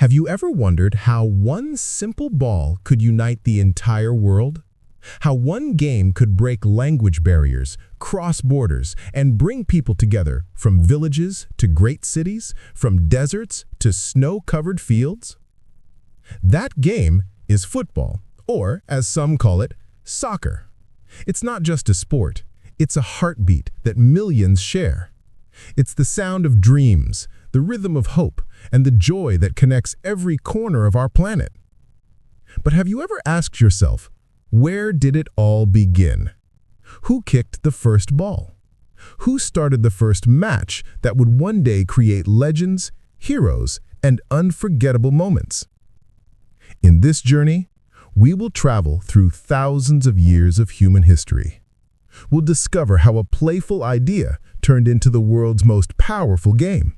Have you ever wondered how one simple ball could unite the entire world? How one game could break language barriers, cross borders, and bring people together from villages to great cities, from deserts to snow-covered fields? That game is football, or as some call it, soccer. It's not just a sport, it's a heartbeat that millions share. It's the sound of dreams, the rhythm of hope, and the joy that connects every corner of our planet. But have you ever asked yourself, where did it all begin? Who kicked the first ball? Who started the first match that would one day create legends, heroes, and unforgettable moments? In this journey, we will travel through thousands of years of human history. We'll discover how a playful idea turned into the world's most powerful game.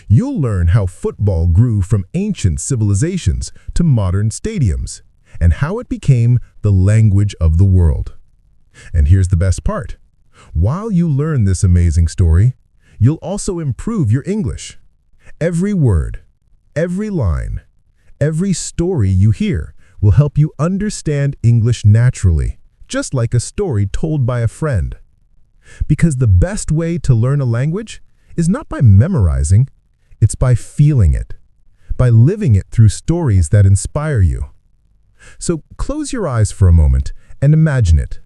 You'll learn how football grew from ancient civilizations to modern stadiums, and how it became the language of the world. And here's the best part. While you learn this amazing story, you'll also improve your English. Every word, every line, every story you hear will help you understand English naturally, just like a story told by a friend. Because the best way to learn a language is not by memorizing, it's by feeling it, by living it through stories that inspire you. So close your eyes for a moment and imagine it.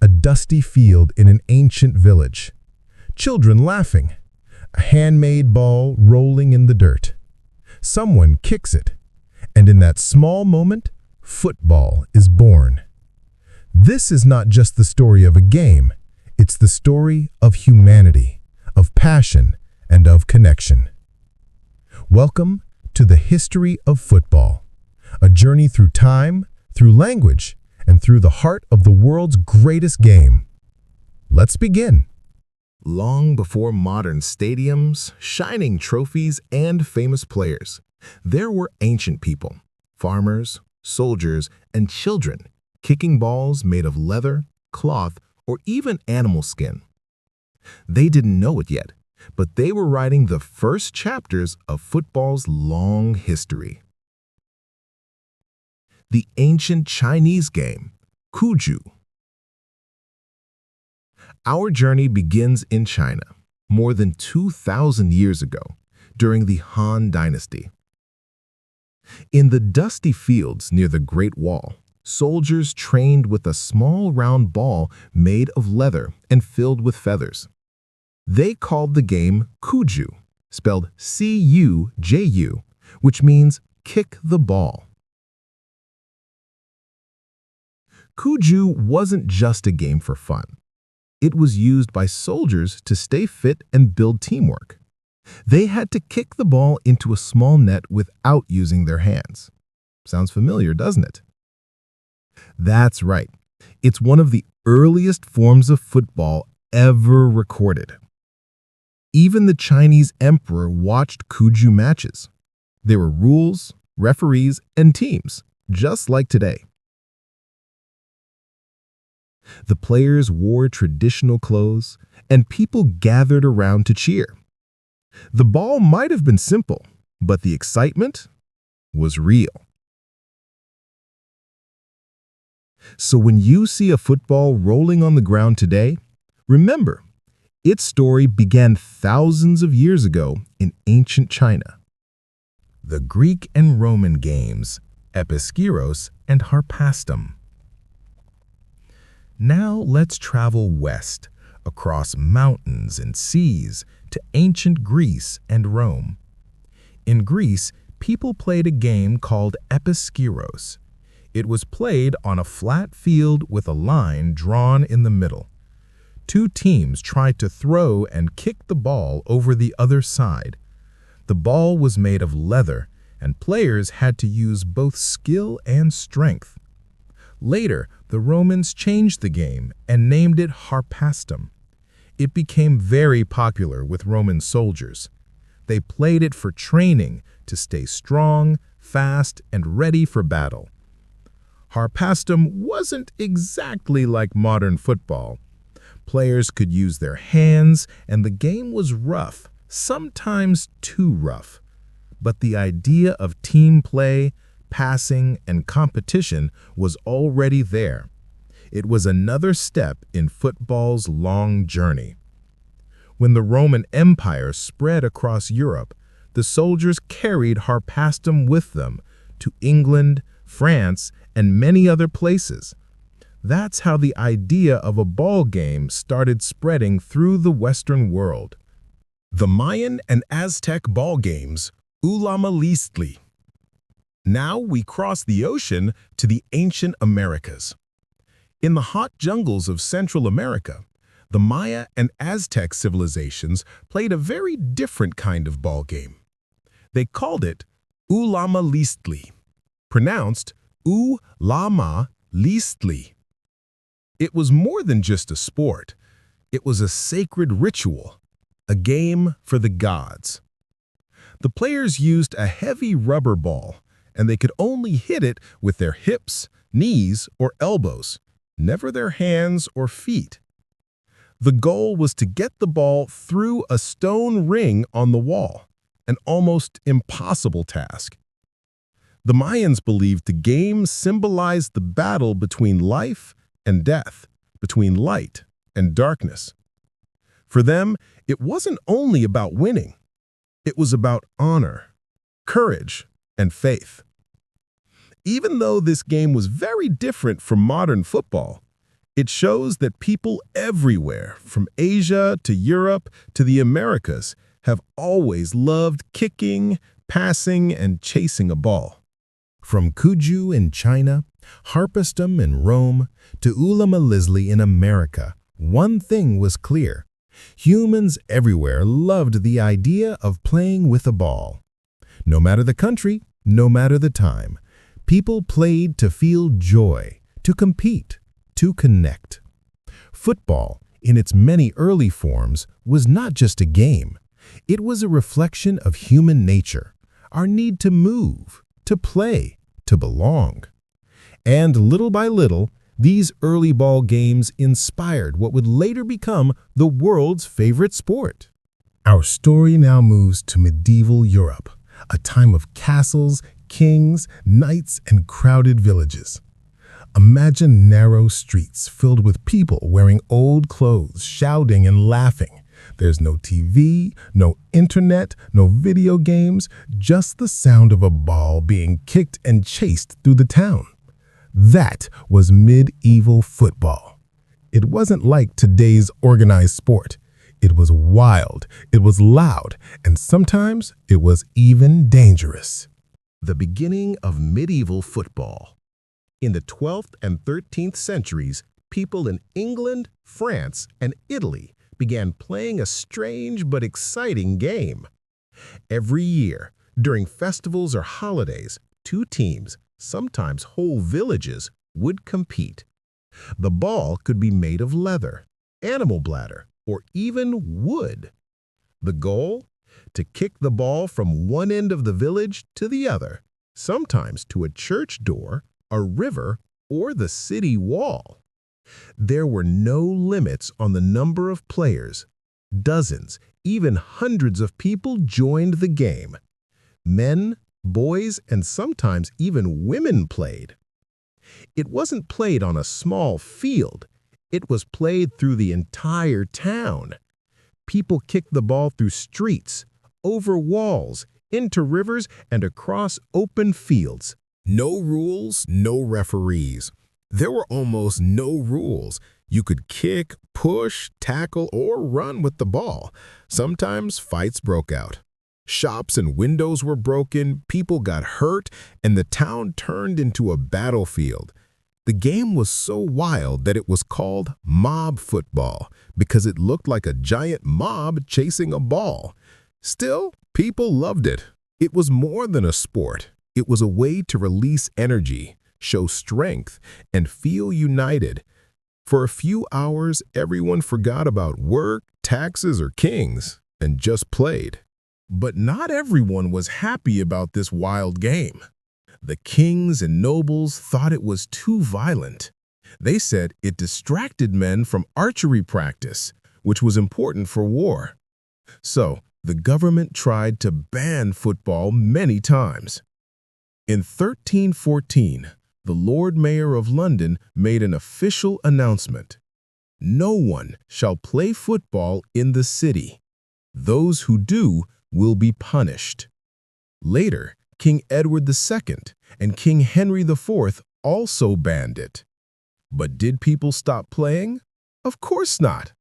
A dusty field in an ancient village. Children laughing. A handmade ball rolling in the dirt. Someone kicks it, and in that small moment, football is born. This is not just the story of a game, it's the story of humanity, of passion, and of connection. Welcome to the history of football, a journey through time, through language, and through the heart of the world's greatest game. Let's begin. Long before modern stadiums, shining trophies, and famous players, there were ancient people, farmers, soldiers, and children, kicking balls made of leather, cloth, or even animal skin. They didn't know it yet, but they were writing the first chapters of football's long history. The ancient Chinese game, Cuju. Our journey begins in China, more than 2,000 years ago, during the Han Dynasty. In the dusty fields near the Great Wall, soldiers trained with a small round ball made of leather and filled with feathers. They called the game Cuju, spelled C-U-J-U, which means kick the ball. Cuju wasn't just a game for fun. It was used by soldiers to stay fit and build teamwork. They had to kick the ball into a small net without using their hands. Sounds familiar, doesn't it? That's right. It's one of the earliest forms of football ever recorded. Even the Chinese emperor watched Cuju matches. There were rules, referees, and teams, just like today. The players wore traditional clothes, and people gathered around to cheer. The ball might have been simple, but the excitement was real. So when you see a football rolling on the ground today, remember, its story began thousands of years ago in ancient China. The Greek and Roman games, Episkiros and Harpastum. Now let's travel west, across mountains and seas, to ancient Greece and Rome. In Greece, people played a game called Episkiros. It was played on a flat field with a line drawn in the middle. Two teams tried to throw and kick the ball over the other side. The ball was made of leather, and players had to use both skill and strength. Later, the Romans changed the game and named it Harpastum. It became very popular with Roman soldiers. They played it for training to stay strong, fast, and ready for battle. Harpastum wasn't exactly like modern football. Players could use their hands, and the game was rough, sometimes too rough. But the idea of team play, passing, and competition was already there. It was another step in football's long journey. When the Roman Empire spread across Europe, the soldiers carried harpastum with them to England, France, and many other places. That's how the idea of a ball game started spreading through the Western world. The Mayan and Aztec ball games, Ulamalisli. Now we cross the ocean to the ancient Americas. In the hot jungles of Central America, the Maya and Aztec civilizations played a very different kind of ball game. They called it Ulamalisli, pronounced U-Lama-Listli. It was more than just a sport. It was a sacred ritual, a game for the gods. The players used a heavy rubber ball, and they could only hit it with their hips, knees, or elbows, never their hands or feet. The goal was to get the ball through a stone ring on the wall, an almost impossible task. The Mayans believed the game symbolized the battle between life and death, between light and darkness. For them, it wasn't only about winning. It was about honor, courage, and faith. Even though this game was very different from modern football, it shows that people everywhere, from Asia to Europe to the Americas, have always loved kicking, passing, and chasing a ball. From Cuju in China, harpastum in Rome, to Ulamalisli in America, one thing was clear. Humans everywhere loved the idea of playing with a ball. No matter the country, no matter the time, people played to feel joy, to compete, to connect. Football, in its many early forms, was not just a game. It was a reflection of human nature, our need to move, to play, to belong. And little by little, these early ball games inspired what would later become the world's favorite sport. Our story now moves to medieval Europe, a time of castles, kings, knights, and crowded villages. Imagine narrow streets filled with people wearing old clothes, shouting and laughing. There's no TV, no internet, no video games, just the sound of a ball being kicked and chased through the town. That was medieval football. It wasn't like today's organized sport. It was wild, it was loud, and sometimes it was even dangerous. The beginning of medieval football. In the 12th and 13th centuries, people in England, France, and Italy began playing a strange but exciting game. Every year, during festivals or holidays, two teams, sometimes whole villages, would compete. The ball could be made of leather, animal bladder, or even wood. The goal? To kick the ball from one end of the village to the other, sometimes to a church door, a river, or the city wall. There were no limits on the number of players. Dozens, even hundreds of people joined the game. Men, boys, and sometimes even women played. It wasn't played on a small field. It was played through the entire town. People kicked the ball through streets, over walls, into rivers, and across open fields. No rules, no referees. There were almost no rules. You could kick, push, tackle, or run with the ball. Sometimes fights broke out. Shops and windows were broken, people got hurt, and the town turned into a battlefield. The game was so wild that it was called mob football because it looked like a giant mob chasing a ball. Still, people loved it. It was more than a sport. It was a way to release energy, show strength, and feel united. For a few hours, everyone forgot about work, taxes, or kings, and just played. But not everyone was happy about this wild game. The kings and nobles thought it was too violent. They said it distracted men from archery practice, which was important for war. So The government tried to ban football many times. In 1314, the Lord Mayor of London made an official announcement. No one shall play football in the city. Those who do will be punished. Later, King Edward II and King Henry IV also banned it. But did people stop playing? Of course not.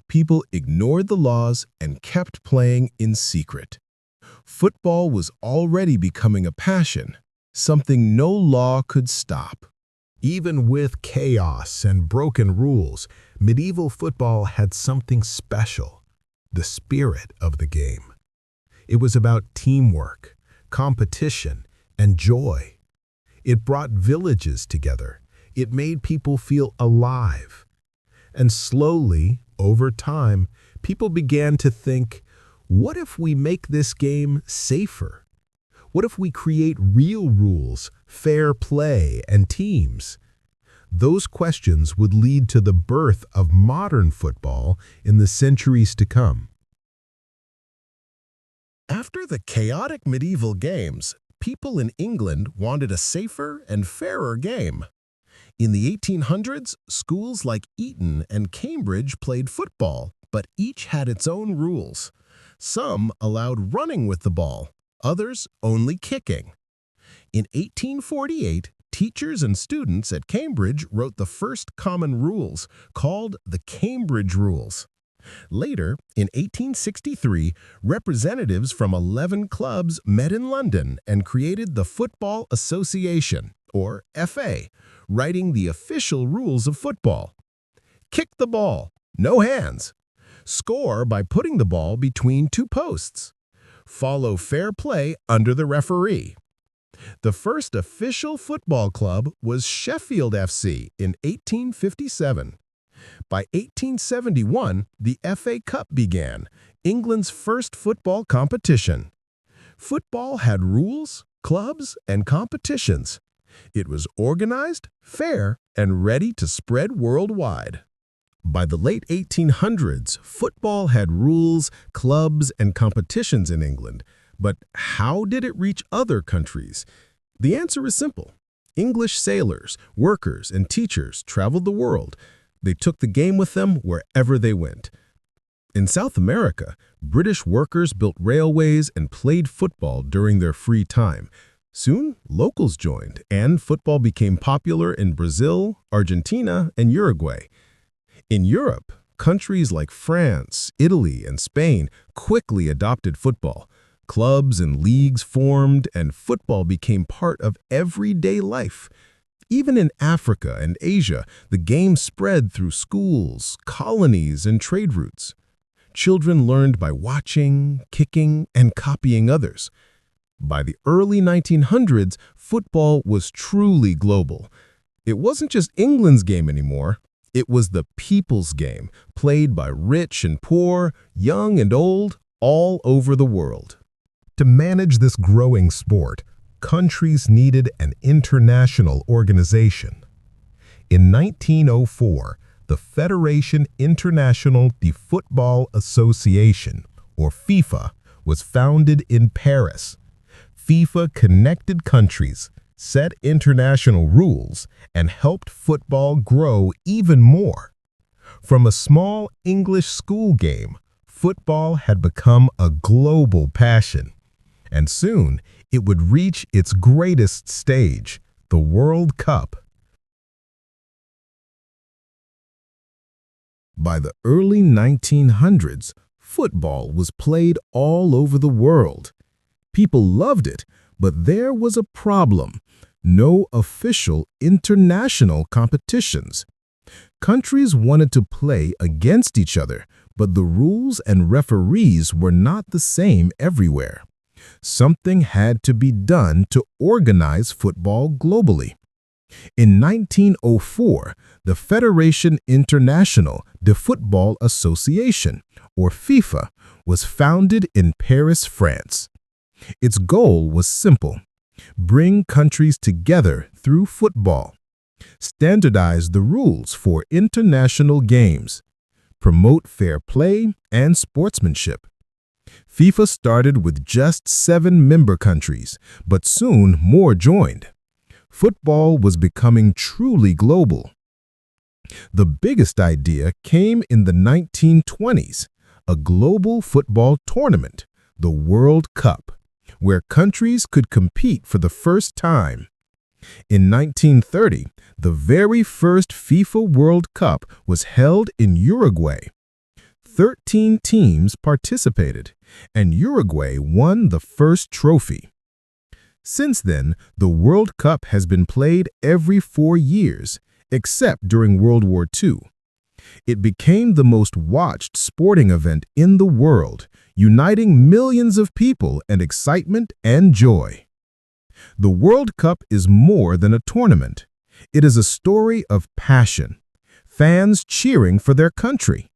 People ignored the laws and kept playing in secret. Football was already becoming a passion, something no law could stop. Even with chaos and broken rules, medieval football had something special, the spirit of the game. It was about teamwork, competition, and joy. It brought villages together. It made people feel alive. And slowly, over time, people began to think, what if we make this game safer? What if we create real rules, fair play, and teams? Those questions would lead to the birth of modern football in the centuries to come. After the chaotic medieval games, people in England wanted a safer and fairer game. In the 1800s, schools like Eton and Cambridge played football, but each had its own rules. Some allowed running with the ball, others only kicking. In 1848, teachers and students at Cambridge wrote the first common rules, called the Cambridge Rules. Later, in 1863, representatives from 11 clubs met in London and created the Football Association, or FA, writing the official rules of football. Kick the ball, no hands. Score by putting the ball between two posts. Follow fair play under the referee. The first official football club was Sheffield FC in 1857. By 1871, the FA Cup began, England's first football competition. Football had rules, clubs, and competitions. It was organized, fair, and ready to spread worldwide. By the late 1800s, football had rules, clubs, and competitions in England. But how did it reach other countries? The answer is simple. English sailors, workers, and teachers traveled the world. They took the game with them wherever they went. In South America, British workers built railways and played football during their free time. Soon, locals joined, and football became popular in Brazil, Argentina, and Uruguay. In Europe, countries like France, Italy, and Spain quickly adopted football. Clubs and leagues formed, and football became part of everyday life. Even in Africa and Asia, the game spread through schools, colonies, and trade routes. Children learned by watching, kicking, and copying others. By the early 1900s, football was truly global. It wasn't just England's game anymore. It was the people's game, played by rich and poor, young and old, all over the world. To manage this growing sport, countries needed an international organization. In 1904, the Fédération Internationale de Football Association, or FIFA, was founded in Paris. FIFA connected countries, set international rules, and helped football grow even more. From a small English school game, football had become a global passion. And soon, it would reach its greatest stage, the World Cup. By the early 1900s, football was played all over the world. People loved it, but there was a problem: no official international competitions. Countries wanted to play against each other, but the rules and referees were not the same everywhere. Something had to be done to organize football globally. In 1904, the Fédération Internationale de Football Association, or FIFA, was founded in Paris, France. Its goal was simple: bring countries together through football, standardize the rules for international games, promote fair play and sportsmanship. FIFA started with just 7 member countries, but soon more joined. Football was becoming truly global. The biggest idea came in the 1920s, a global football tournament, the World Cup, where countries could compete for the first time. In 1930, the very first FIFA World Cup was held in Uruguay. 13 teams participated, and Uruguay won the first trophy. Since then, the World Cup has been played every 4 years, except during World War II. It became the most watched sporting event in the world, uniting millions of people in excitement and joy. The World Cup is more than a tournament. It is a story of passion, fans cheering for their country,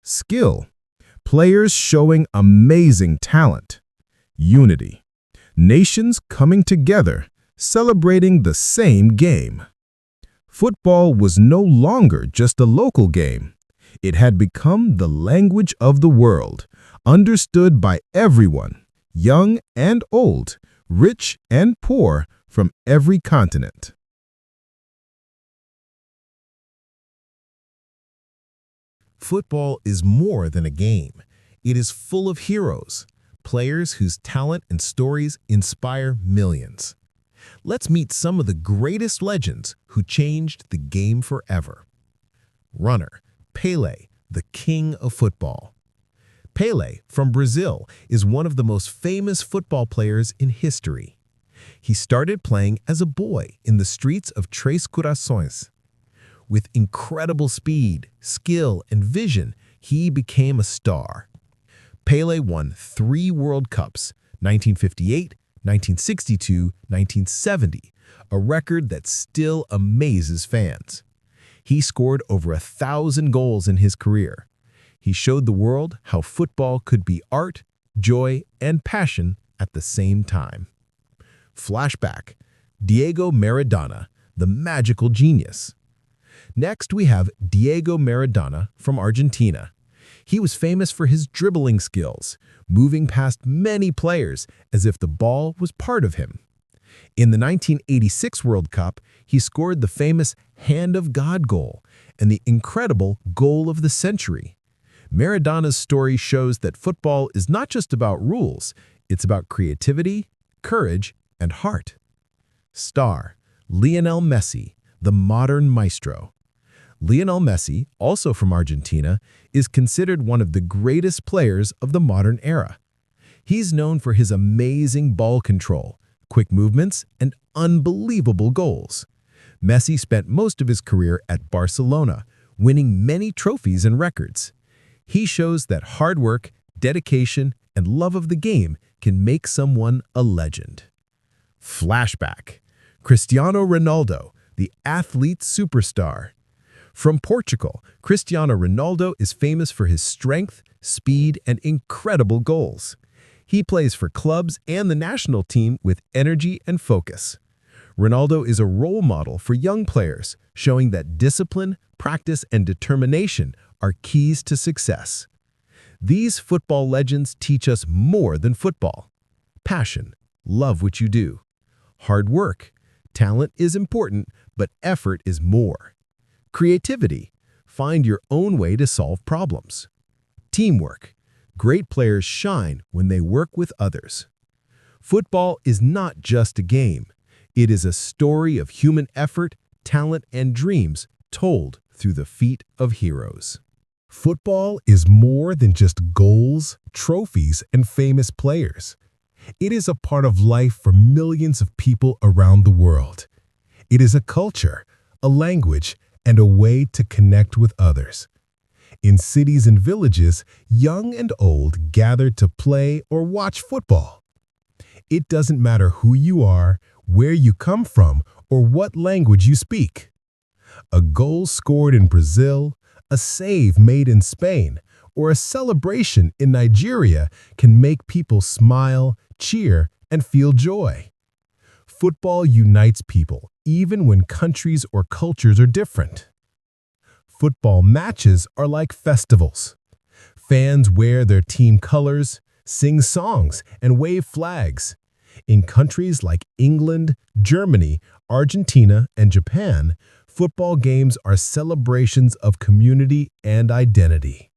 skill, players showing amazing talent, unity, nations coming together, celebrating the same game. Football was no longer just a local game. It had become the language of the world, understood by everyone, young and old, rich and poor, from every continent. Football is more than a game. It is full of heroes, players whose talent and stories inspire millions. Let's meet some of the greatest legends who changed the game forever. Runner, Pelé, the king of football. Pelé, from Brazil, is one of the most famous football players in history. He started playing as a boy in the streets of Três Corações. With incredible speed, skill, and vision, he became a star. Pelé won 3 World Cups, 1958, 1962, 1970, a record that still amazes fans. He scored over 1,000 goals in his career. He showed the world how football could be art, joy, and passion at the same time. Flashback, Diego Maradona, the magical genius. Next, we have Diego Maradona from Argentina. He was famous for his dribbling skills, moving past many players as if the ball was part of him. In the 1986 World Cup, he scored the famous Hand of God goal and the incredible Goal of the Century. Maradona's story shows that football is not just about rules, it's about creativity, courage, and heart. Star, Lionel Messi, the modern maestro. Lionel Messi, also from Argentina, is considered one of the greatest players of the modern era. He's known for his amazing ball control, quick movements, and unbelievable goals. Messi spent most of his career at Barcelona, winning many trophies and records. He shows that hard work, dedication, and love of the game can make someone a legend. Flashback, Cristiano Ronaldo, the athlete superstar. From Portugal, Cristiano Ronaldo is famous for his strength, speed, and incredible goals. He plays for clubs and the national team with energy and focus. Ronaldo is a role model for young players, showing that discipline, practice, and determination are keys to success. These football legends teach us more than football. Passion, love what you do. Hard work, talent is important, but effort is more. Creativity, find your own way to solve problems. Teamwork, great players shine when they work with others. Football is not just a game. It is a story of human effort, talent, and dreams told through the feet of heroes. Football is more than just goals, trophies, and famous players. It is a part of life for millions of people around the world. It is a culture, a language, and a way to connect with others. In cities and villages, young and old gather to play or watch football. It doesn't matter who you are, where you come from, or what language you speak. A goal scored in Brazil, a save made in Spain, or a celebration in Nigeria can make people smile, cheer, and feel joy. Football unites people, even when countries or cultures are different. Football matches are like festivals. Fans wear their team colors, sing songs, and wave flags. In countries like England, Germany, Argentina, and Japan, football games are celebrations of community and identity.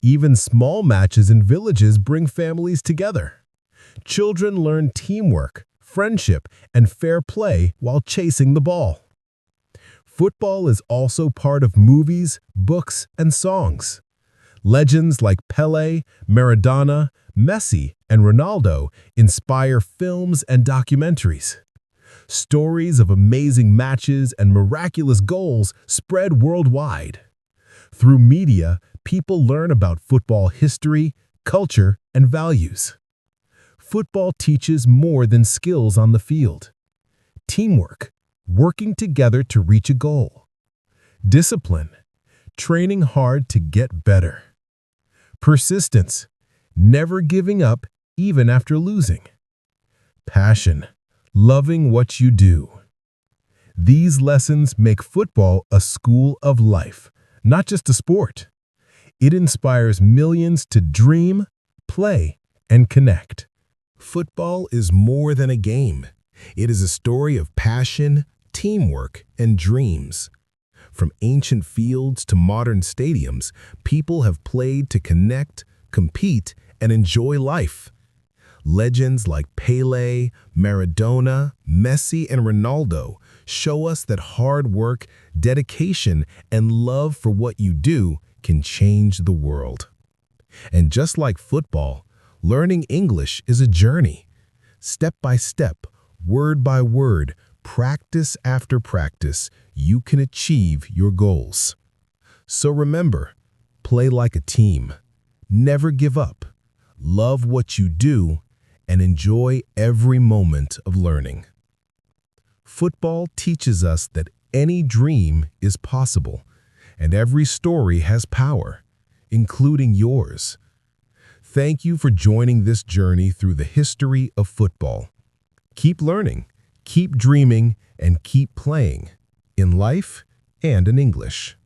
Even small matches in villages bring families together. Children learn teamwork, friendship, and fair play while chasing the ball. Football is also part of movies, books, and songs. Legends like Pelé, Maradona, Messi, and Ronaldo inspire films and documentaries. Stories of amazing matches and miraculous goals spread worldwide. Through media, people learn about football history, culture, and values. Football teaches more than skills on the field. Teamwork, working together to reach a goal. Discipline, training hard to get better. Persistence, never giving up even after losing. Passion, loving what you do. These lessons make football a school of life, not just a sport. It inspires millions to dream, play, and connect. Football is more than a game. It is a story of passion, teamwork, and dreams. From ancient fields to modern stadiums, people have played to connect, compete, and enjoy life. Legends like Pelé, Maradona, Messi, and Ronaldo show us that hard work, dedication, and love for what you do can change the world. And just like football, learning English is a journey. Step by step, word by word, practice after practice, you can achieve your goals. So remember, play like a team. Never give up. Love what you do and enjoy every moment of learning. Football teaches us that any dream is possible, and every story has power, including yours. Thank you for joining this journey through the history of football. Keep learning, keep dreaming, and keep playing in life and in English.